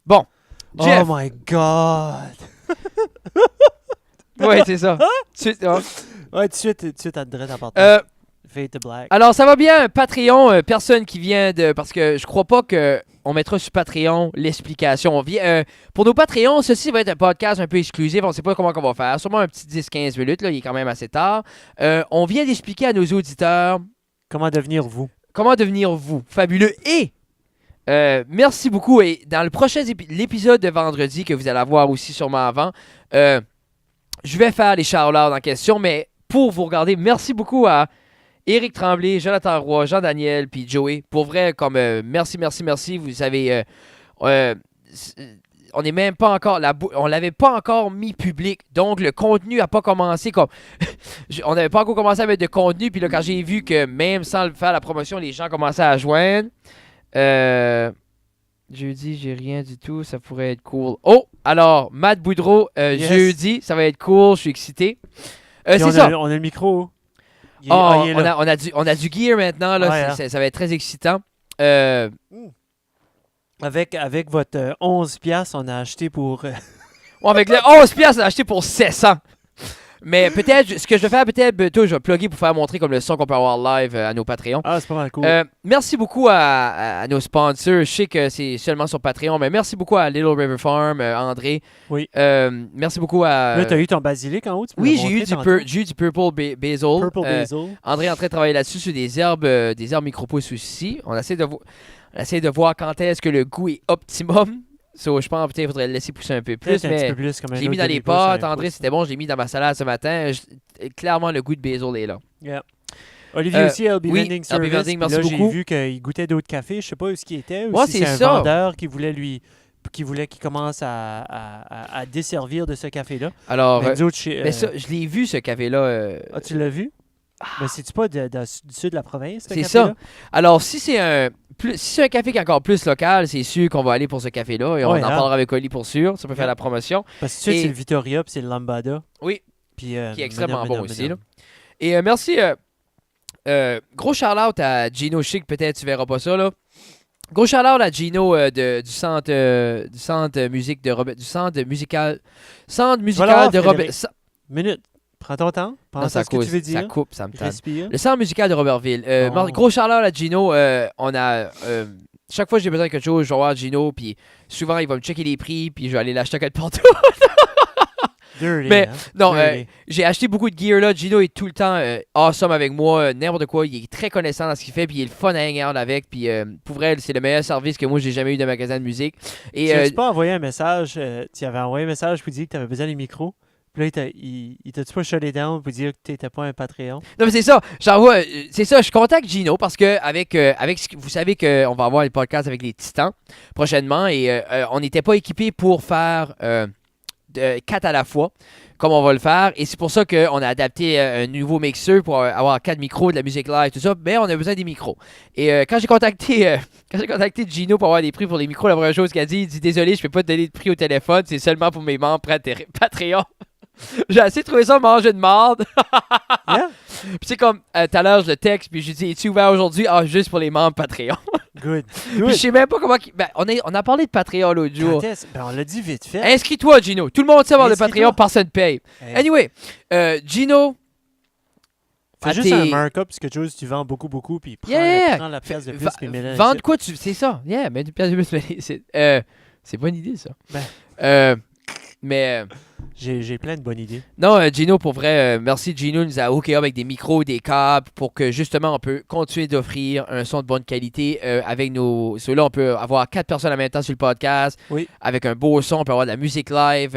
Bon. Jeff. Oh my God! Ouais, c'est ça. Ouais, tout de suite, à te partir. Fade to black. Alors, ça va bien, Patreon, personne qui vient de... Parce que je crois pas qu'on mettra sur Patreon l'explication. Pour nos Patreons, ceci va être un podcast un peu exclusif. On sait pas comment on va faire. Sûrement un petit 10-15 minutes, là, il est quand même assez tard. On vient d'expliquer à nos auditeurs... Comment devenir vous. Comment devenir vous. Fabuleux. Et... merci beaucoup. Et dans le prochain l'épisode de vendredi, que vous allez avoir aussi sûrement avant, je vais faire les shout-outs en question, mais pour vous regarder, merci beaucoup à Éric Tremblay, Jonathan Roy, Jean-Daniel, puis Joey. Pour vrai, comme merci. Vous savez, on n'est même pas encore, on l'avait pas encore mis public, donc le contenu n'a pas commencé comme... on n'avait pas encore commencé à mettre de contenu, puis là, quand j'ai vu que même sans faire la promotion, les gens commençaient à joindre... jeudi, j'ai rien du tout. Ça pourrait être cool. Oh! Alors, Matt Boudreau, Yes. jeudi, ça va être cool. Je suis excité. Puis C'est ça. on a le micro. Il est on là. a du gear maintenant. Là. Ouais, Ça va être très excitant. Avec votre 11$, on a acheté pour... Bon, avec le 11$, on a acheté pour 700. Mais peut-être, ce que je vais faire, bientôt, je vais plugger pour faire montrer comme le son qu'on peut avoir live à nos Patreons. Ah, c'est pas mal cool. Merci beaucoup à nos sponsors. Je sais que c'est seulement sur Patreon, mais merci beaucoup à Little River Farm, André. Oui. Merci beaucoup à... Là, t'as eu ton basilic en haut? Tu peux Oui, le montrer j'ai eu du Purple Basil. Purple Basil. André est en train de travailler là-dessus sur des herbes micro-pousses aussi. On essaie de voir quand est-ce que le goût est optimum. So, je pense peut-être qu'il faudrait le laisser pousser un peu plus. Peut-être un Mais petit peu plus, comme un j'ai mis autre dans les demi-pouce, potes. un André, pouce. c'était bon. Je l'ai mis dans ma salade ce matin. Clairement, le goût de basil est là. Yeah. Olivier aussi, LB oui, Vending LB Service. Vending, merci là, beaucoup. J'ai vu qu'il goûtait d'autres cafés. Je sais pas où ce qu'il était. Ou Ouais, si c'est c'est un ça. vendeur qui voulait qu'il commence à desservir de ce café-là. Alors, Mais nous autres, mais ça, je l'ai vu, ce café-là. Ah, tu l'as vu? Mais c'est-tu pas du sud de la province, ce C'est café-là? ça. Alors, si c'est un café qui est encore plus local, c'est sûr qu'on va aller pour ce café-là. Et on en parlera avec Oli pour sûr. Ça peut faire la promotion. Parce que c'est le Vittoria puis c'est le Lambada. Oui. Puis, qui est extrêmement bon aussi. Là. Et merci. Gros shout-out à Gino Chic. Peut-être tu verras pas ça. Là. Gros shout-out à Gino du centre musique de Robert. Du centre musical. Centre musical de Robert. Minute. Prends ton temps. Pense à ce que tu veux dire. Ça coupe, ça me tente. Respire. Le centre musical de Robertville. Gros shout-out à Gino. On a... chaque fois que j'ai besoin de quelque chose, je vais voir Gino, puis souvent, il va me checker les prix, puis je vais aller l'acheter à quelque partout. Dirty, mais hein? non, Dirty. j'ai acheté beaucoup de gear là. Gino est tout le temps awesome avec moi, n'importe quoi. Il est très connaissant dans ce qu'il fait, puis il est le fun à hang out avec. Puis pour vrai, c'est le meilleur service que moi j'ai jamais eu de magasin de musique. Et tu n'as pas envoyé un message, tu avais envoyé un message pour dire que tu avais besoin des micros. Puis là, il t'a-tu pas shut it down pour dire que tu n'étais pas un Patreon? Non, mais c'est ça. J'envoie. C'est ça, je contacte Gino parce que avec vous savez qu'on va avoir le podcast avec les Titans prochainement et on n'était pas équipé pour faire 4 à la fois, comme on va le faire. Et c'est pour ça qu'on a adapté un nouveau mixeur pour avoir 4 micros, de la musique live, tout ça. Mais on a besoin des micros. Et quand j'ai contacté Gino pour avoir des prix pour les micros, la première chose qu'il a dit, il dit désolé, je peux pas te donner de prix au téléphone, c'est seulement pour mes membres Patreon. J'ai assez trouvé ça manger de marde. Yeah. Puis c'est comme, tout à l'heure, je le texte, puis je dis, es-tu ouvert aujourd'hui? Ah, juste pour les membres Patreon. Good. Puis je sais même pas comment... on a parlé de Patreon l'autre jour. On l'a dit vite fait. Inscris-toi, Gino. Tout le monde sait avoir le Patreon, personne ne paye. Hey. Anyway, Gino... Fais juste un markup, parce que chose, tu vends beaucoup, puis prends la pièce de plus, puis mélange. Vendre quoi? C'est ça. Yeah, mais une pièce de plus. C'est bonne idée, ça. Mais... J'ai plein de bonnes idées. Non, Gino, pour vrai, merci. Gino nous a hooké up avec des micros, des câbles, pour que justement on peut continuer d'offrir un son de bonne qualité avec nos... Ceux-là, on peut avoir 4 personnes en même temps sur le podcast. Oui. Avec un beau son, on peut avoir de la musique live.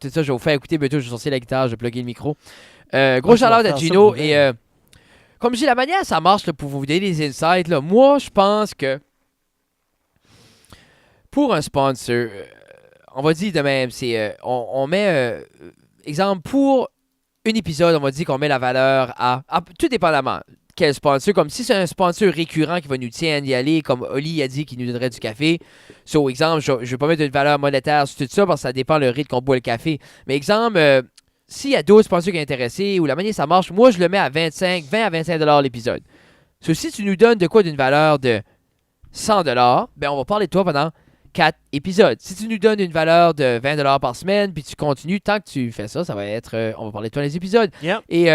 Tout ça, je vais vous faire écouter. Bientôt, je vais sortir la guitare, je vais plugger le micro. Gros shout-out à Gino. Et comme je dis, la manière ça marche là, pour vous donner des insights, là, moi, je pense que pour un sponsor... on va dire de même, c'est on met, exemple, pour un épisode, on va dire qu'on met la valeur à tout dépendamment, quel sponsor. Comme si c'est un sponsor récurrent qui va nous tiendre d'y aller, comme Oli a dit qu'il nous donnerait du café. So, exemple, je ne vais pas mettre une valeur monétaire sur tout ça parce que ça dépend le rythme qu'on boit le café. Mais exemple, s'il y a d'autres sponsors qui sont intéressés ou la manière ça marche, moi, je le mets à 20 à 25 $ l'épisode. So, si tu nous donnes de quoi d'une valeur de 100 $, ben on va parler de toi pendant 4 épisodes. Si tu nous donnes une valeur de 20 $ par semaine, puis tu continues, tant que tu fais ça, ça va être... on va parler de toi dans les épisodes. Yep. Et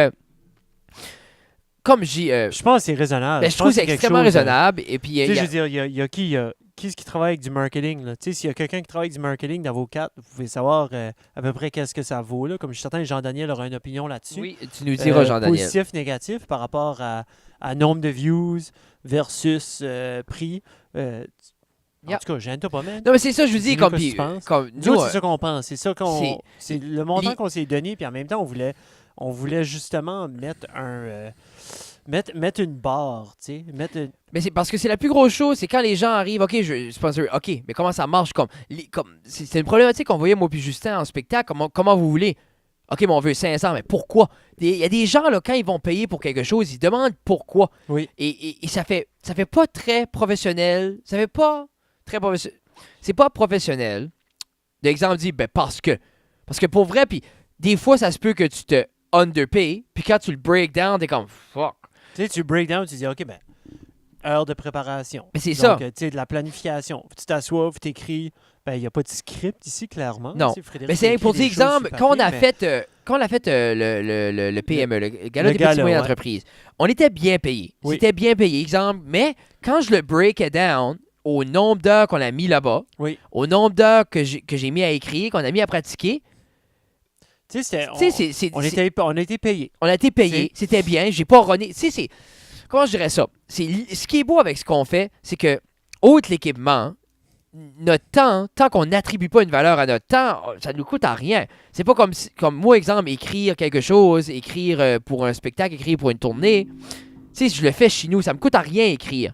comme je dis... Je pense que c'est raisonnable. ben, je trouve que c'est extrêmement raisonnable. Et puis, Tu sais, je veux dire, il y a qui est-ce qui travaille avec du marketing, là? Tu sais, s'il y a quelqu'un qui travaille avec du marketing dans vos quatre, vous pouvez savoir à peu près qu'est-ce que ça vaut, là. Comme je suis certain que Jean-Daniel aura une opinion là-dessus. oui, tu nous diras, Jean-Daniel. Positif, négatif par rapport à nombre de views versus prix. En tout cas, j'aime pas, man. Non, mais c'est ça, je vous dis, Dis-nous comme... ce que tu penses. comme Nous, nous, c'est ça qu'on pense. C'est ça qu'on. C'est le montant li- qu'on s'est donné, puis en même temps, on voulait justement mettre mettre une barre, tu sais. mais c'est parce que c'est la plus grosse chose, c'est quand les gens arrivent, OK, je sponsor, OK, mais comment ça marche? C'est une problématique qu'on voyait, moi puis Justin, en spectacle. Comment vous voulez? OK, mais on veut 500, mais pourquoi? Il y a des gens, là, quand ils vont payer pour quelque chose, ils demandent pourquoi. Oui. Et ça fait pas très professionnel. Ça fait pas très professionnel. C'est pas professionnel. D'exemple, dit, ben parce que. Parce que pour vrai, puis des fois, ça se peut que tu te underpay, puis quand tu le break down, t'es comme fuck. Tu sais, tu break down, tu dis, OK, ben, heure de préparation. Mais c'est Donc, ça. tu sais, de la planification. Tu t'assois, tu t'écris. Ben, il n'y a pas de script ici, clairement. Non. Tu sais, Frédéric Mais c'est écrit pour des dire, choses exemple, sur quand on a papier, mais- fait le PME, le Gala le des gala, petites moyennes ouais. entreprises, on était bien payé. Oui. C'était bien payé, exemple. Mais quand je le break down au nombre d'heures qu'on a mis là-bas, Oui. au nombre d'heures que j'ai mis à écrire, qu'on a mis à pratiquer, Tu sais, tu sais, on a été payé. on a été payé, c'était bien, j'ai pas runné. Tu sais, c'est. Comment je dirais ça? Ce qui est beau avec ce qu'on fait, c'est que, outre l'équipement, notre temps, tant qu'on n'attribue pas une valeur à notre temps, ça ne nous coûte à rien. C'est pas comme moi, exemple, écrire quelque chose, écrire pour un spectacle, écrire pour une tournée. Tu sais, je le fais chez nous, ça me coûte à rien écrire.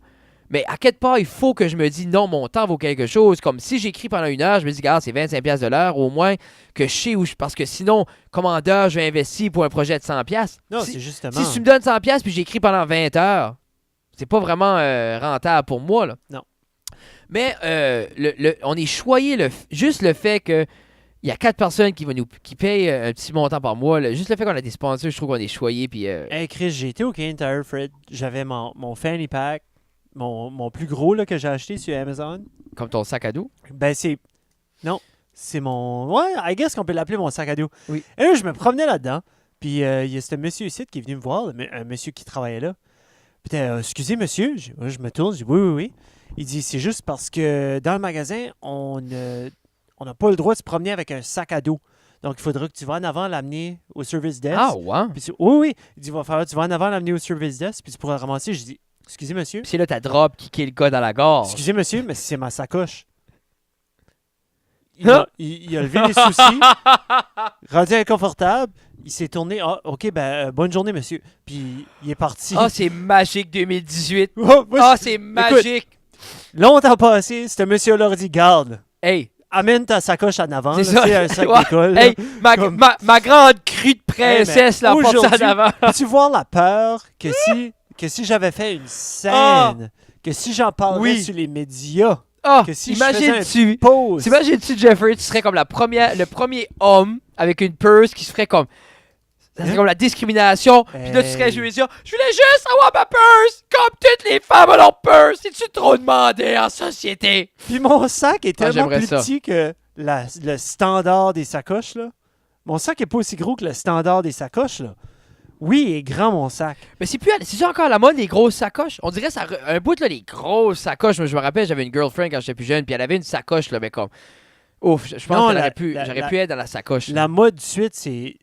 Mais à quelque part, il faut que je me dise non, mon temps vaut quelque chose. Comme si j'écris pendant 1 heure, je me dis, regarde, c'est 25$ de l'heure, au moins que je sais où je. Parce que sinon, comment d'heures je vais investir pour un projet de 100$? Non, Si- c'est justement. Si tu me donnes 100$ puis j'écris pendant 20 heures, c'est pas vraiment rentable pour moi, là. Non. Mais on est choyé juste le fait que il y a 4 personnes qui payent un petit montant par mois. Juste le fait qu'on a des sponsors, je trouve qu'on est choyé. Puis, Hey Chris, j'ai été au Canadian Tire, Fred. J'avais mon fanny pack, mon plus gros là, que j'ai acheté sur Amazon. comme ton sac à dos. Ben, c'est. Non, c'est mon. Ouais, I guess qu'on peut l'appeler mon sac à dos. Oui. Et là, je me promenais là-dedans. Puis il y a ce monsieur ici qui est venu me voir, un monsieur qui travaillait là. Puis excusez monsieur, je me tourne, je dis oui, oui, oui. Il dit c'est juste parce que dans le magasin, on n'a pas le droit de se promener avec un sac à dos. Donc il faudra que tu vas en avant l'amener au service desk. Ah, ouais. Puis oui, oui. Il dit tu vas en avant l'amener au service desk, puis tu pourras le ramasser. Je dis excusez monsieur. Puis c'est là ta drop qui est le gars dans la gare. Excusez monsieur, mais c'est ma sacoche. Hein? Il a levé les soucis, rendu inconfortable. Il s'est tourné. Ah, ok, ben, bonne journée, monsieur. Puis il est parti. Ah, c'est magique 2018. Oh, moi, Ah, c'est magique. longtemps passé, ce monsieur-là a dit garde, Hey, amène ta sacoche en avant. C'est là, ça. tu sais, un sac Ouais. d'école. là. hey, Comme- ma grande crue de princesse, Hey, mais là, porte ça en aujourd'hui- avant. Peux-tu voir la peur que si j'avais fait une scène, Ah. que si j'en parlerais Oui. sur les médias, Ah, que si je faisais imagine-tu. pause. T'imagines-tu, Jeffrey, tu serais comme le premier homme avec une purse qui se ferait comme. Ça serait Hein? comme la discrimination. Puis là, tu serais, Hey. je vais dire, je voulais juste avoir ma purse, comme toutes les femmes ont leur purse. C'est-tu trop demandé en société? Puis mon sac est tellement j'aimerais plus ça. petit que le standard des sacoches, là. Mon sac est pas aussi gros que le standard des sacoches, là. Oui, il est grand, mon sac. Mais c'est encore à la mode, les grosses sacoches. On dirait ça, un bout, là, les grosses sacoches. Moi, je me rappelle, j'avais une girlfriend quand j'étais plus jeune, puis elle avait une sacoche, là, mais comme. Ouf, je pense Non, qu'elle la- aurait pu, la- j'aurais la- pu être dans la sacoche. là. La mode du suite, c'est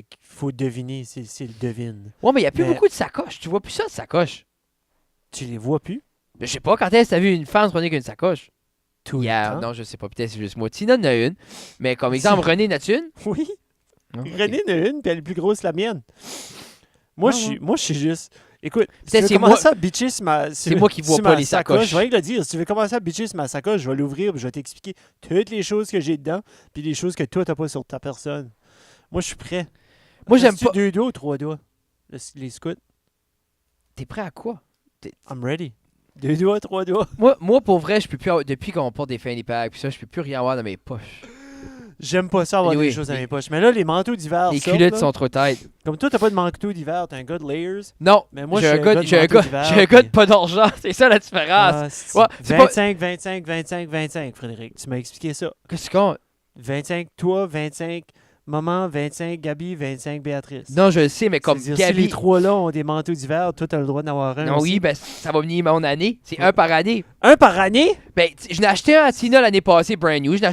qu'il faut deviner. C'est le devine. Ouais, mais il n'y a plus Mais- beaucoup de sacoches. Tu vois plus ça de sacoches. Tu les vois plus? Mais je sais pas, quand est-ce que t'as vu une femme se promener avec une sacoche? Tout Hier, le temps. non, je sais pas, peut-être c'est juste moi. Tina en a une. Mais comme exemple, René, n'as-tu une? Oui. Non, ok. René en a une, puis elle est plus grosse que la mienne. Moi, Ah, je suis juste... Écoute, si tu Peut-être veux c'est commencer à bitcher sur ma... c'est moi qui vois sur pas ma les sacoche, sacoches. je vais rien te le dire. Si tu veux commencer à bitcher sur ma sacoche, je vais l'ouvrir, puis je vais t'expliquer toutes les choses que j'ai dedans, puis les choses que toi, t'as pas sur ta personne. Moi, je suis prêt. Moi, j'aime Reste-tu pas. 2 doigts ou 3 doigts, les scouts? T'es prêt à quoi? I'm ready. 2 doigts, 3 doigts. Moi, pour vrai, je peux plus depuis qu'on porte des fanny packs, puis ça, je peux plus rien avoir dans mes poches. J'aime pas ça avoir Anyway, des choses dans mes poches. Mais là, les manteaux d'hiver, Les sortent, culottes là. sont trop tight. Comme toi, t'as pas de manteau d'hiver, t'es un gars de layers. Non, Mais moi, j'ai je un suis gars, de j'ai un manteau gars, d'hiver, j'ai un gars de puis- pas d'argent. C'est ça la différence. Ah, c'est- Ouais, c'est pas- 25, 25, 25, 25, Frédéric. Tu m'as expliqué ça. Qu'est-ce qu'on... 25, toi, 25, maman, 25, Gabi, 25, Béatrice. Non, je le sais, mais comme C'est-à-dire, si Gabi... les trois-là ont des manteaux d'hiver, toi, t'as le droit d'en avoir un Non, aussi. oui, ben ça va venir mon année. C'est un par année. Un par année? Ben, je n'ai acheté un à Tina l'année passée, brand new. Je n'ai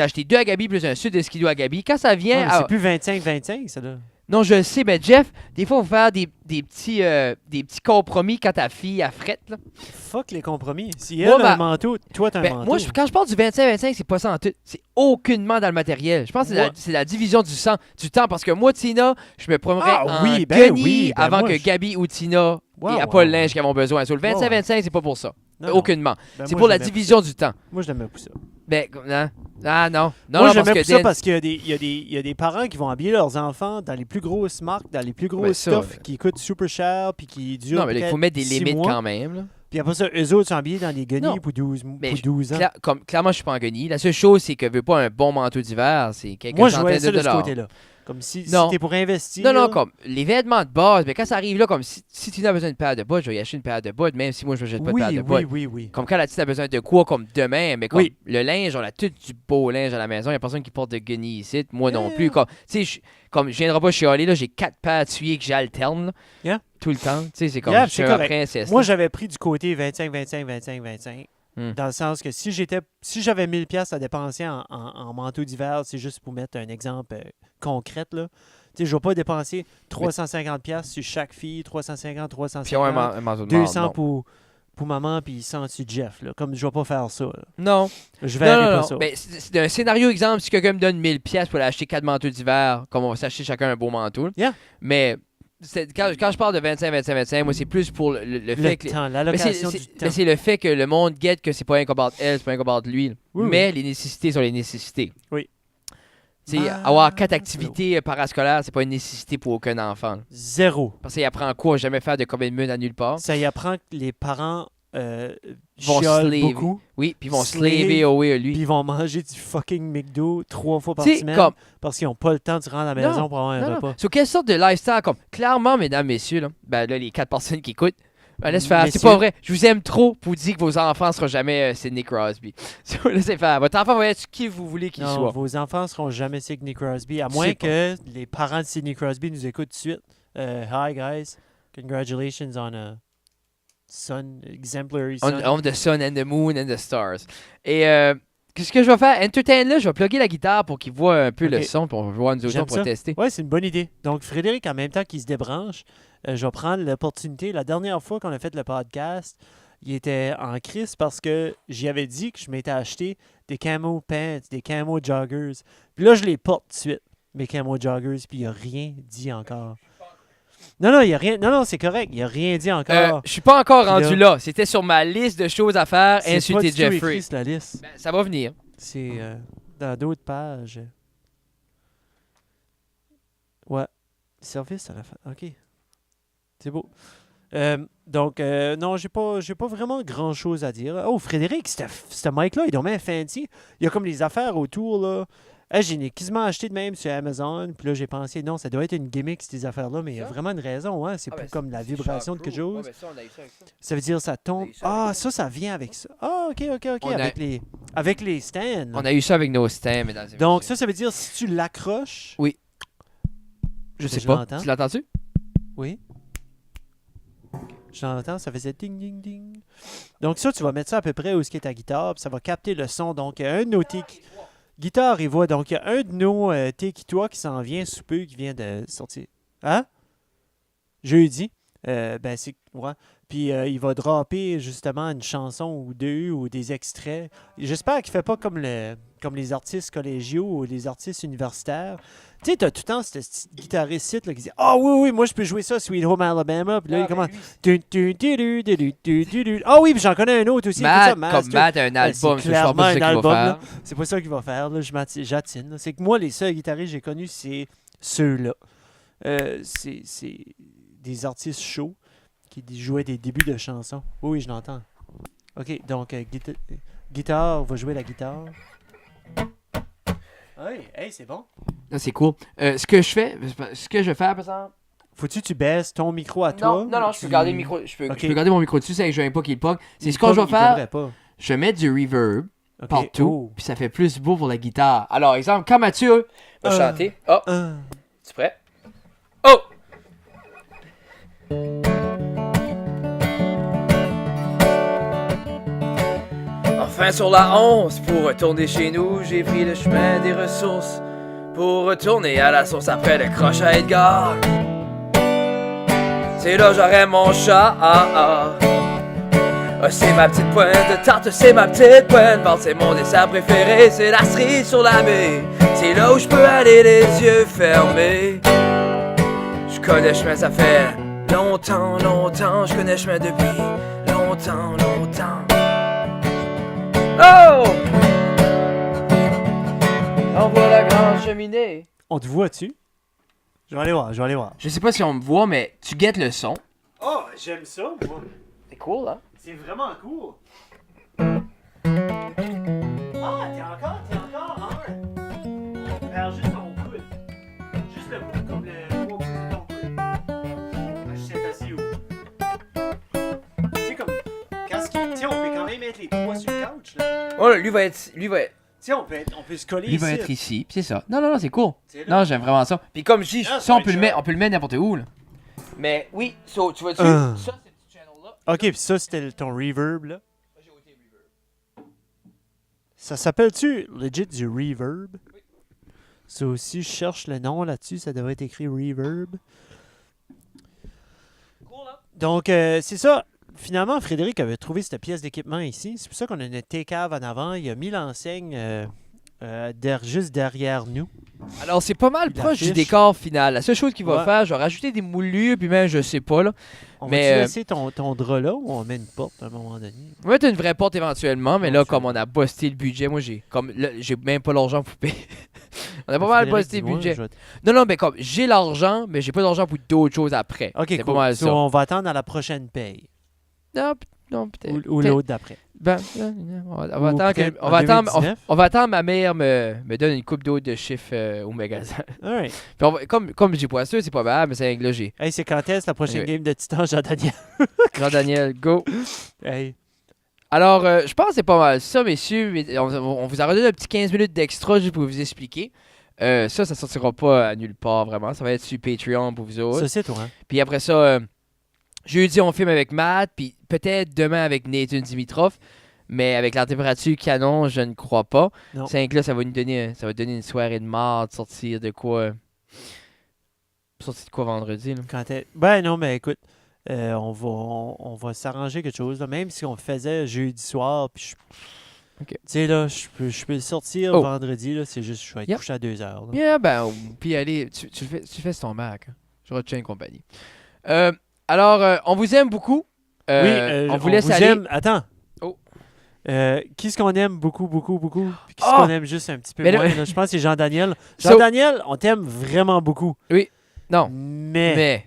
acheté 2 à Gabi plus un sud de skido à Gabi. Quand ça Ouais, vient... mais c'est plus 25, 25, ça, là. Non, je le sais, mais Jeff, des fois, il faut faire des petits compromis quand ta fille a frette, là. Fuck les compromis. Si Moi, elle a un ma- manteau, toi, t'as un Ben, manteau. moi, quand je parle du 25-25, c'est pas ça en tout. C'est aucunement dans le matériel. Je pense que c'est la division du temps. Parce que moi, Tina, je me promènerais Ah en oui, ben guenille oui, ben avant moi, que je- Gabi ou Tina Wow, aient wow, pas le wow. linge qu'ils ont besoin. Sur le 25-25, c'est pas pour ça. Non, non. Aucunement. Ben, C'est moi, pour la j'aimais division du temps. Moi, je l'aimais pour ça. Ben, non. Ah, non. Non, Moi, non, j'aimais parce pour que ça Dan- parce qu'il y a des parents qui vont habiller leurs enfants dans les plus grosses marques, dans les plus gros Ben, ça, stuff ben. qui coûtent super cher puis qui durent Non, mais là, il faut peut-être mettre des 6 limites mois. quand même, là. Puis après ça, eux autres sont habillés dans des guenilles Non. pour 12, Mais pour 12 ans. Clairement, je suis pas en guenille. La seule chose, c'est que je veux pas un bon manteau d'hiver. C'est quelques Moi, je voyais centaines ça de de ce dollars. côté-là. Comme si Non. t'es pour investir. Non, non, là, comme les vêtements de base, mais quand ça arrive là, comme si Tina a besoin d'une paire de bottes, je vais y acheter une paire de bottes, même si moi je n'achète pas de paire de bottes. oui. Comme quand la petite a besoin de quoi, comme demain, mais comme Oui. le linge, on a tout du beau linge à la maison, il n'y a personne qui porte de guenilles ici, moi non Yeah. plus. Comme, tu sais, comme je viendrai pas chialer, là, j'ai 4 paires de souliers que j'alterne, là, Yeah. tout le temps. Tu sais, c'est comme, Yeah, je suis c'est un correct. princesse. Moi, là. j'avais pris du côté 25, 25, 25, 25. Dans le sens que si j'avais 1000 pièces à dépenser en manteau d'hiver, c'est juste pour mettre un exemple concret, là. Tu sais, je vais pas dépenser 350 pièces sur chaque fille, 350, Puis on a 350, un manteau de marde, 200 non. pour maman, puis 100 sur Jeff, là. Comme je vais pas faire ça, là. Non. Je vais aller Non, pas non, ça. non. Ben, c'est un scénario exemple, si quelqu'un me donne 1000 pièces pour acheter 4 manteaux d'hiver, comme on va s'acheter chacun un beau manteau. là. Yeah. Mais quand je parle de 25, 25, 25, moi, c'est plus pour le fait le que... temps, Mais l'allocation du temps. c'est le fait que le monde guette que c'est pas un combat elle, c'est pas un combat lui. là. Oui, mais les nécessités sont les nécessités. Oui. Tu sais, Ah, avoir 4 activités parascolaires, c'est pas une nécessité pour aucun enfant. là. Zéro. Parce qu'il apprend quoi? Jamais faire de commitment à nulle part. Ça y apprend que les parents Vont chiolent slaver. beaucoup, Oui, puis ils vont Slave. slaver away à puis lui. ils vont manger du fucking McDo 3 fois par Tu sais, semaine comme... parce qu'ils n'ont pas le temps de se rendre à la maison Non, pour avoir un Non, non. repas. Sur quelle sorte de lifestyle? Comme, clairement, mesdames, messieurs, là, ben là, les 4 personnes qui écoutent, ben, laisse faire. C'est Messieurs. pas vrai. Je vous aime trop pour dire que vos enfants ne seront jamais Sidney Crosby. Laissez faire. Votre enfant va être qui vous voulez qu'il Non, soit. vos enfants seront jamais Sidney Crosby, à moins sais que les parents de Sidney Crosby nous écoutent tout de suite. Hi guys, congratulations on a son, exemplary son. On the sun and the moon and the stars. Et qu'est-ce que je vais faire? Entertain là, je vais plugger la guitare pour qu'il voit un peu le Ok. son, puis on va voir nous autres J'aime pour ça. tester. Ouais, c'est une bonne idée. Donc, Frédéric, en même temps qu'il se débranche, je vais prendre l'opportunité. La dernière fois qu'on a fait le podcast, il était en crise parce que j'y avais dit que je m'étais acheté des camo pants, des camo joggers. Puis là, je les porte tout de suite, mes camo joggers, puis il n'a rien dit encore. Non, il n'y a rien. Non, c'est correct. Il n'a rien dit encore. Je suis pas encore Puis rendu là. C'était sur ma liste de choses à faire, C'est pas insulter du tout écrit Jeffrey. sur la liste. Ben, ça va venir. C'est dans d'autres pages. Ouais. Service à la fin. OK. C'est beau. Donc, non, j'ai pas vraiment grand-chose à dire. Oh, Frédéric, ce mic-là, il est dommage fancy. Il y a comme les affaires autour, là. J'ai quasiment acheté de même sur Amazon. Puis là, j'ai pensé, non, ça doit être une gimmick, ces affaires-là. Mais il y a Ça? vraiment une raison, hein. C'est pour comme la vibration de quelque chose. Ça veut dire ça tombe. eu ça avec Ça vient avec ça. Ah, OK. On a- Avec les stands. On a eu ça avec nos stands, mesdames et Donc, messieurs. ça veut dire si tu l'accroches. Je sais je pas. l'entends. Tu l'entends-tu? Oui. Je l'entends, ça faisait ding, ding, ding. Donc, ça, tu vas mettre ça à peu près où est-ce qu'est ta guitare, puis ça va capter le son. Donc, il y a un de nos guitare et voix. Donc, il y a un de nos Tiki-Toi qui s'en vient sous peu, qui vient de sortir. Hein? Jeudi. Ben, c'est. Ouais. Puis, il va dropper justement une chanson ou deux ou des extraits. J'espère qu'il fait pas comme les artistes collégiaux ou les artistes universitaires. Tu sais, t'as tout le temps ce petit guitariste là, qui dit Ah oui, moi je peux jouer ça, Sweet Home Alabama. Puis là, il commence. Ah oui, puis j'en connais un autre aussi. Matt, écoute ça, comme Matt a un album, c'est je sais clairement pas un ce qu'il album, va là. faire. C'est pas ça qu'il va faire. Là. J'attine. Là. C'est que moi, les seuls guitaristes que j'ai connus, c'est ceux-là. C'est des artistes chauds qui jouait des débuts de chansons. Oui, je l'entends. OK, donc guitare, on va jouer la guitare. Oui, hey, c'est bon. Là, c'est cool. Ce que je vais faire, par exemple... Faut-tu que tu baisses ton micro à toi? Non, je peux garder le micro. Je Ok. peux garder mon micro dessus, c'est que je veux pas qu'il pogne. C'est ce que Il je vais faire. devrait pas. Je vais mettre du reverb Ok, partout, oh. puis ça fait plus beau pour la guitare. Alors, exemple, quand Mathieu va chanter. Oh, tu es prêt? Oh! Enfin sur la 11, pour retourner chez nous, j'ai pris le chemin des ressources. Pour retourner à la source après le croche à Edgar. C'est là j'aurai mon chat. C'est ma petite pointe de tarte, c'est ma petite pointe. C'est mon dessert préféré, c'est la cerise sur la baie. C'est là où je peux aller les yeux fermés. Je connais le chemin, ça fait longtemps. Je connais le chemin depuis longtemps. Oh! On voit la grande cheminée. On te voit-tu? Je vais aller voir. Je sais pas si on me voit, mais tu guettes le son. Oh, j'aime ça, moi. C'est cool, hein? C'est vraiment cool. Ah, t'es encore, hein? Perds juste ton coude. Juste le bout, comme le bout de ton coude. Je sais assis où. Tu sais, comme, on peut quand même mettre les trois sur le couch, là. Oh, lui va être... Tu sais, on peut se coller Lui ici. va être ici, pis c'est ça. Non, c'est cool. C'est là. Non, j'aime vraiment ça. Puis comme je dis, Ah, ça, ça on peut le mettre n'importe où, là. Mais oui, tu vois-tu? Ça, c'est ce channel-là. Ok, puis ça, c'était ton reverb, là. Ça s'appelle-tu legit du reverb? Oui. Ça aussi, je cherche le nom là-dessus, ça devrait être écrit reverb. Cool, hein? Donc, c'est ça. Finalement, Frédéric avait trouvé cette pièce d'équipement ici. C'est pour ça qu'on a une T-cave en avant. Il a mis l'enseigne juste derrière nous. Alors, c'est pas mal La proche du fiche. décor final. La seule chose qu'il va Ouais. faire, je vais rajouter des moulures, puis même, je sais pas, là. On Mais, va-tu laisser ton drap là ou on met une porte à un moment donné? On va mettre une vraie porte éventuellement, mais là, Éventuellement. comme on a busté le budget, moi, j'ai même pas l'argent pour payer. On a pas mal Frédéric, busté le dis-moi, budget. je vais Non, mais comme, j'ai l'argent, mais j'ai pas d'argent pour d'autres choses après. Ok, c'est cool. pas mal So, ça. on va attendre à la prochaine paye. Non, peut-être. Ou l'autre d'après. Ben, on va Ou attendre peut-être on en va attendre, 2019. on va attendre ma mère me donne une coupe d'eau de chiffres au magasin. Alright. Puis comme j'ai poisseux, c'est pas mal, mais c'est là j'ai. Hey, c'est quand est-ce la prochaine Ok. game de Titan, Jean-Daniel? Jean-Daniel, go. Hey. Alors, je pense que c'est pas mal ça, messieurs. On vous a redonné un petit 15 minutes d'extra juste pour vous expliquer. Ça sortira pas à nulle part, vraiment. Ça va être sur Patreon pour vous autres. Ça, c'est toi, hein? Puis après ça, jeudi, on filme avec Matt, puis peut-être demain avec Nathan Dimitrov. Mais avec la température canon, je ne crois pas. Non. C'est que là, ça va donner une soirée de marde, sortir de quoi vendredi, là. Ben non, mais écoute, on va s'arranger quelque chose. Là. Même si on le faisait jeudi soir, puis Ok. tu sais, là, je peux le sortir Oh. vendredi, là, c'est juste je vais être Yep. couché à 2 heures. là. Yeah, ben, puis allez, tu le fais sur ton Mac. Hein. Je retiens une compagnie. Alors, on vous aime beaucoup. On vous laisse aller. aime. Attends. Oh. Qui est-ce qu'on aime beaucoup, beaucoup, beaucoup? Puis qui est-ce Ah! qu'on aime juste un petit peu Mais là- moins? là? Je pense que c'est Jean-Daniel. So- Jean-Daniel, on t'aime vraiment beaucoup. Non, Mais, mais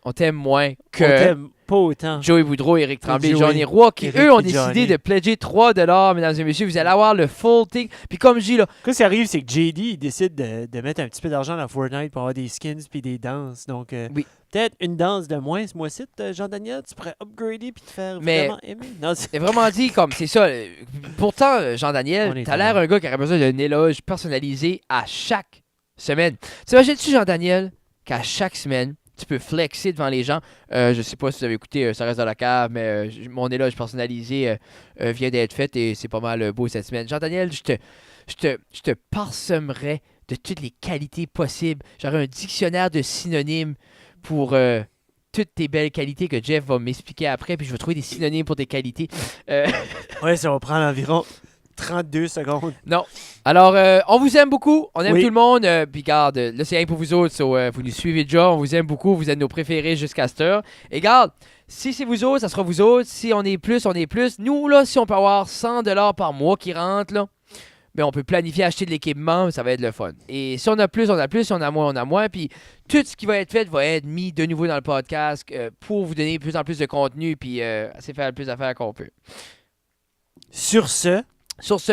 on t'aime moins on que t'aime pas autant. Joey Boudreau, Eric Tremblay, Joey, Johnny Roy, qui Eric eux ont et décidé Johnny. de pledger $3, mesdames et messieurs. Vous allez avoir le full thing. Puis comme je dis, là, Ce qui arrive, c'est que JD il décide de mettre un petit peu d'argent dans Fortnite pour avoir des skins puis des danses. Donc, Oui. peut-être une danse de moins ce mois-ci, Jean-Daniel. Tu pourrais upgrader puis te faire Mais- vraiment aimer. Non, c'est- c'est vraiment dit comme c'est ça. Pourtant, On Jean-Daniel, est t'as l'air tellement- un gars qui aurait besoin d'un éloge personnalisé à chaque semaine. T'imagines-tu, Jean-Daniel, qu'à chaque semaine, tu peux flexer devant les gens. Je sais pas si vous avez écouté Ça reste dans la cave, mais mon éloge personnalisé vient d'être fait et c'est pas mal beau cette semaine. Jean-Daniel, je te parsemerais de toutes les qualités possibles. J'aurais un dictionnaire de synonymes pour toutes tes belles qualités que Jeff va m'expliquer après, puis je vais trouver des synonymes pour tes qualités. Ouais, ça va prendre environ 32 secondes. Alors, on vous aime beaucoup, on aime Oui. tout le monde, puis garde, là c'est rien pour vous autres, vous nous suivez déjà, on vous aime beaucoup, vous êtes nos préférés jusqu'à cette heure. Et garde, si c'est vous autres, ça sera vous autres, si on est plus, on est plus. Nous, là, si on peut avoir $100 par mois qui rentrent, là, ben, on peut planifier acheter de l'équipement, ça va être le fun. Et si on a plus, on a plus, si on a moins, on a moins. Puis tout ce qui va être fait va être mis de nouveau dans le podcast pour vous donner de plus en plus de contenu, puis essayer de faire le plus d'affaires qu'on peut. Sur ce,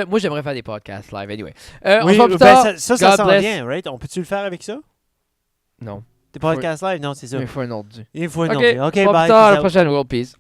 Moi, j'aimerais faire des podcasts live, anyway. On oui, se voit plus ben, tard. ça God s'en bless. vient, right? On peut-tu le faire avec ça? Non. Des podcasts live? Non, c'est ça. Il faut un autre. Il faut un OK, autre. OK, on se voit bye. plus tard, à peace la out. prochaine World Peace.